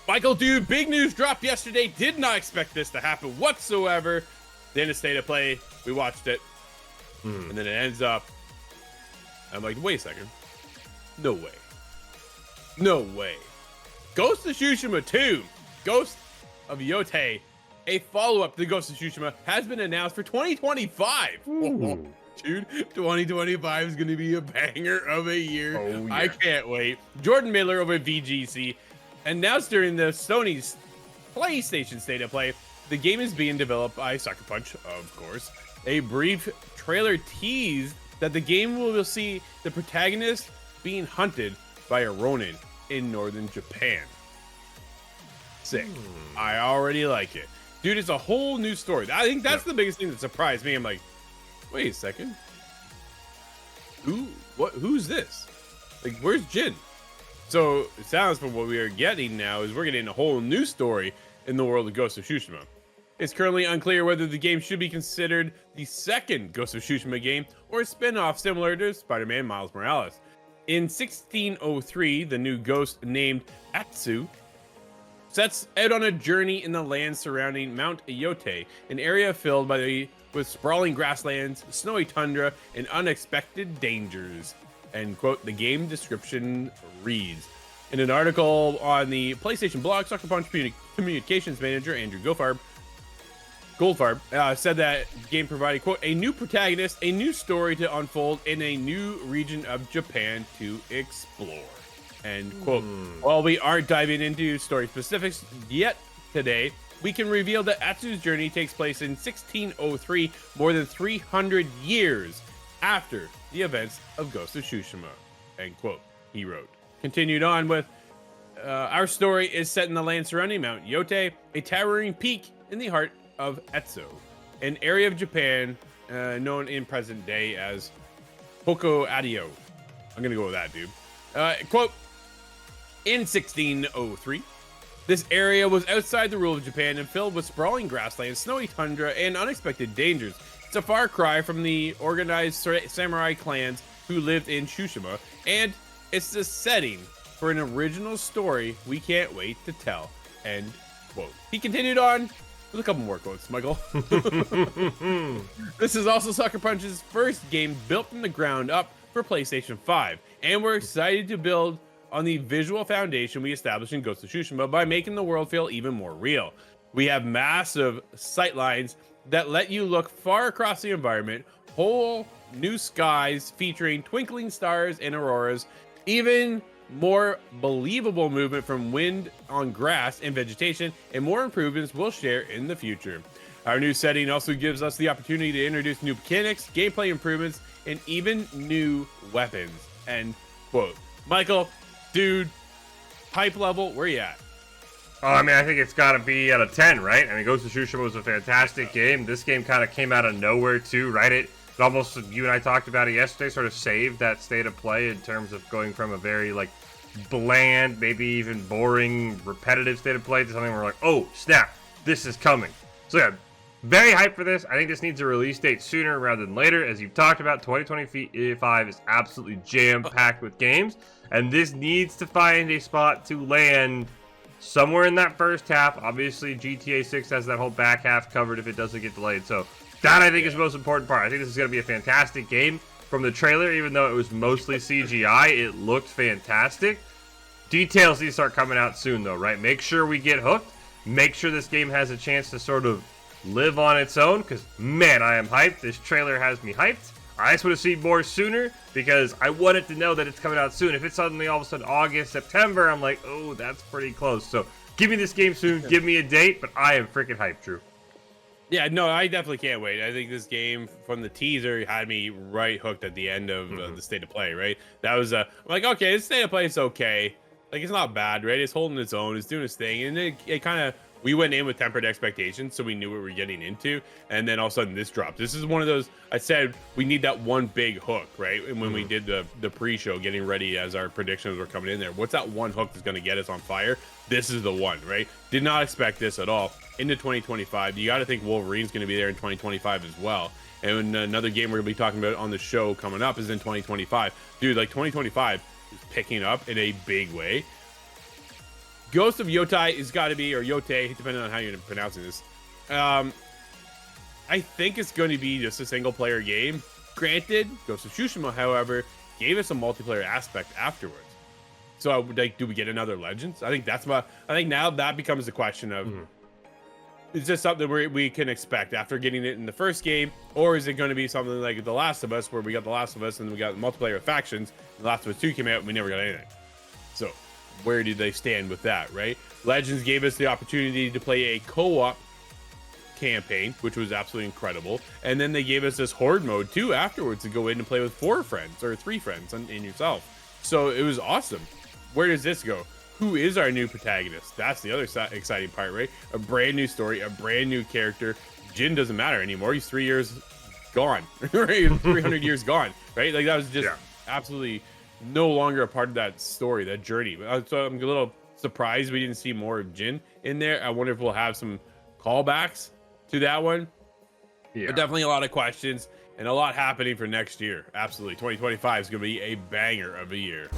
Michael, dude, big news dropped yesterday. Did not expect this to happen whatsoever. Then a state of play, we watched it, and then it ends up. I'm like, wait a second. No way. No way. Ghost of Tsushima 2, Ghost of Yotei, a follow-up to Ghost of Tsushima, has been announced for 2025. Dude, 2025 is going to be a banger of a year. Oh, yeah. I can't wait. Jordan Miller over VGC announced during the Sony's PlayStation State of Play, the game is being developed by Sucker Punch, of course. A brief trailer teased that the game will see the protagonist being hunted by a Ronin in northern Japan. Sick. I already like it. Dude, it's a whole new story. I think that's the biggest thing that surprised me. I'm like, wait a second. Who's this? Like, where's Jin? So it sounds from what we are getting now is we're getting a whole new story in the world of Ghost of Tsushima. It's currently unclear whether the game should be considered the second Ghost of Tsushima game or a spin-off similar to Spider-Man Miles Morales. In 1603, the new ghost named Atsu sets out on a journey in the land surrounding Mount Yōtei, an area filled with sprawling grasslands, snowy tundra, and unexpected dangers. End quote. The game description reads. In an article on the PlayStation blog, Sucker Punch communications manager Andrew Goldfarb said that game provided, quote, a new protagonist, a new story to unfold, in a new region of Japan to explore. End quote. While we aren't diving into story specifics yet today, we can reveal that Atsu's journey takes place in 1603, more than 300 years after the events of Ghost of Tsushima. End quote. He wrote. Continued on with, our story is set in the land surrounding Mount Yōtei, a towering peak in the heart of Atsu, an area of Japan known in present day as Hokkaido. I'm gonna go with that, dude. Quote, in 1603, this area was outside the rule of Japan and filled with sprawling grasslands, snowy tundra, and unexpected dangers. It's a far cry from the organized samurai clans who lived in Tsushima, and it's the setting for an original story we can't wait to tell. End quote. He continued on with a couple more quotes, Michael. This is also Sucker Punch's first game built from the ground up for PlayStation 5, and we're excited to build on the visual foundation we established in Ghost of Tsushima by making the world feel even more real. We have massive sightlines that let you look far across the environment, whole new skies featuring twinkling stars and auroras, even more believable movement from wind on grass and vegetation, and more improvements we'll share in the future. Our new setting also gives us the opportunity to introduce new mechanics, gameplay improvements, and even new weapons. End quote. Michael, dude, hype level, where you at? Oh, I mean, I think it's got to be out of 10, right? I mean, Ghost of Tsushima was a fantastic game. This game kind of came out of nowhere, too, right? It almost, you and I talked about it yesterday, sort of saved that state of play in terms of going from a very, like, bland, maybe even boring, repetitive state of play to something where we're like, oh, snap, this is coming. So, yeah, very hyped for this. I think this needs a release date sooner rather than later. As you've talked about, 2025 is absolutely jam-packed with games, and this needs to find a spot to land somewhere in that first half. Obviously, GTA 6 has that whole back half covered if it doesn't get delayed. So that, I think, is the most important part. I think this is going to be a fantastic game. From the trailer, even though it was mostly CGI, it looked fantastic. Details need to start coming out soon, though, right? Make sure we get hooked. Make sure this game has a chance to sort of live on its own, because, man, I am hyped. This trailer has me hyped. I just want to see more sooner, because I wanted to know that it's coming out soon. If it's suddenly all of a sudden August, September, I'm like, oh, that's pretty close. So give me this game soon. Give me a date, but I am freaking hyped, Drew. Yeah, no, I definitely can't wait. I think this game from the teaser had me right hooked at the end of the state of play, right? That was I'm like, okay, this state of play is okay. Like, it's not bad, right? It's holding its own. It's doing its thing. And it kind of, we went in with tempered expectations, so we knew what we were getting into. And then all of a sudden this dropped. This is one of those, I said, we need that one big hook, right? And when we did the pre-show, getting ready as our predictions were coming in there, what's that one hook that's going to get us on fire? This is the one, right? Did not expect this at all. Into 2025, you got to think Wolverine's going to be there in 2025 as well. And another game we're going to be talking about on the show coming up is in 2025. Dude, like 2025 is picking up in a big way. Ghost of Yotei is got to be, or Yotei, depending on how you're pronouncing this. I think it's going to be just a single player game. Granted, Ghost of Tsushima, however, gave us a multiplayer aspect afterwards. So, like, do we get another Legends? I think now that becomes the question of, is this something we can expect after getting it in the first game, or is it going to be something like The Last of Us, where we got The Last of Us and we got multiplayer factions, and The Last of Us 2 came out and we never got anything? So, where do they stand with that, right? Legends gave us the opportunity to play a co-op campaign, which was absolutely incredible, and then they gave us this horde mode too afterwards to go in and play with 4 friends or 3 friends and yourself. So it was awesome. Where does this go? Who is our new protagonist? That's the other exciting part, right? A brand new story, a brand new character. Jin doesn't matter anymore. He's 3 years gone, right? 300 years gone, right? Like, that was just absolutely no longer a part of that story, that journey. So I'm a little surprised we didn't see more of Jin in there. I wonder if we'll have some callbacks to that one. But definitely a lot of questions and a lot happening for next year. Absolutely. 2025 is going to be a banger of a year.